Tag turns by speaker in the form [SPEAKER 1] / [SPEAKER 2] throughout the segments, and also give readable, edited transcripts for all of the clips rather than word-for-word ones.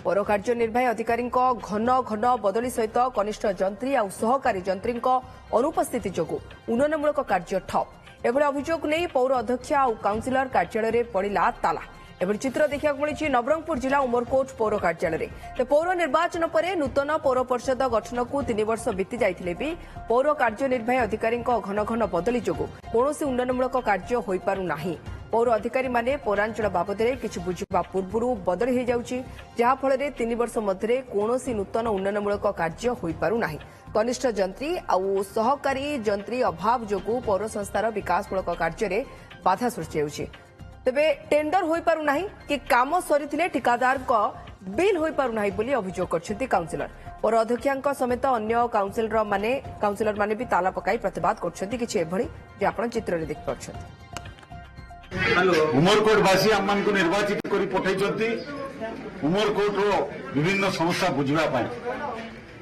[SPEAKER 1] पौर कार्यनिर्वाही अधिकारी घन घन बदली सहित कनिष्ठ जंत्री और सहकारी जंत्री अनुपस्थिति जो उन्नयनमूलक कार्य ठप एभली अभियोग नहीं पौर अध्यक्ष और काउंसिलर कार्यालय पड़ा ताला। एभली चित्र देखा मिली नवरंगपुर जिला उमरकोट पौर कार्यालय। पौर निर्वाचन पर नूतन पौर परिषद गठन को 3 वर्ष बीती जाइथिले भी पौर कार्यनिर्वाही अधिकारी घन घन बदली जो कौन उन्नयनमूलक कार्य हो पारु नाही। पौर अधिकारी माने पौरांचल बाबद किछि बुझिबा पूर्व बदली हो जाउछि, जहा फल 3 वर्ष मध्य कौन नूतन उन्नयनमूलक कार्य हो पारु नाही। कनिष्ठ जंत्री और सहकारी जंत्री अभाव जो पौर संस्थार विकासमूलक कार्य बाधा सृष्टि होउछि। तेबे टेंडर हो पारु नाही कि काम सरीथिले ठिकादार को बिल हो पारु नाही बोली अभियोग करछथि काउंसिलर। पौर अध्यक्षांक समेत अन्य काउंसिलर माने भी ताला पकाई प्रतिवाद करछथि। किछि एभली जे आपण चित्र रे देख परछथि।
[SPEAKER 2] उमरकोटवासी आम को निर्वाचित कर पठाई उमरकोट विभिन्न समस्या बुझा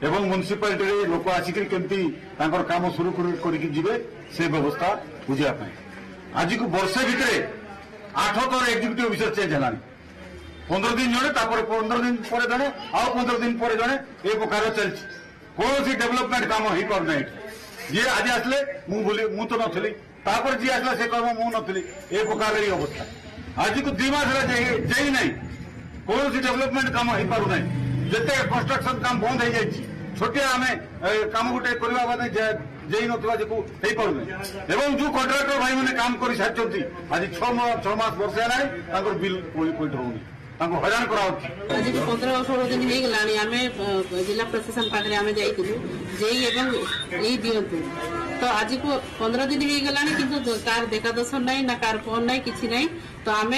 [SPEAKER 2] एवं म्युनिसिपालिटी लोक आसिक केमती काम सुरुखुरु करे से व्यवस्था बुझापी। आज को वर्षे भितर 8 थर एक्जिक्यूटिव ऑफिसर चेंज है। 15 दिन जड़े 15 दिन पर जड़े आउ 15 दिन पर जड़े ए प्रकार चलती कौन डेवलपमेंट काम हो पारना। जी आज आसले मु तो नी जी आसला से कह मु नी ए प्रकार अवस्था। आज को 2 मास जाई ना कौन डेवलपमेंट काम हो पारना। जिते कंस्ट्रक्शन काम बंद हो जाए छोटिया आम कम गोटे करने जाई ना जो पारना। एवं जो कंट्राक्टर भाई मैंने काम कर सारी आज 6 मास वर्ष है बिल पैठ होनी हैरान कराऊँ।
[SPEAKER 3] आज 15-16 दिन हो गलानी आम जिला प्रशासन पाखे आम जाइलु जेई एवं यही दिंतु तो आज को 15 दिन हो गलानी किंतु कार देखा दर्शन ना ना कार फोन ना कि ना। तो आम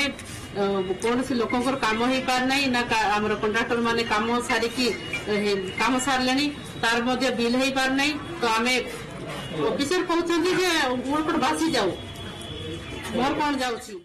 [SPEAKER 3] कौन से लोक काम हो पार ना ना आम कंट्राक्टर माने काम सारिकी काम सारे तार बिल हो पार ना। तो आम ऑफिसर कहते मोर बासी जाऊ मोर कौन जाऊँ।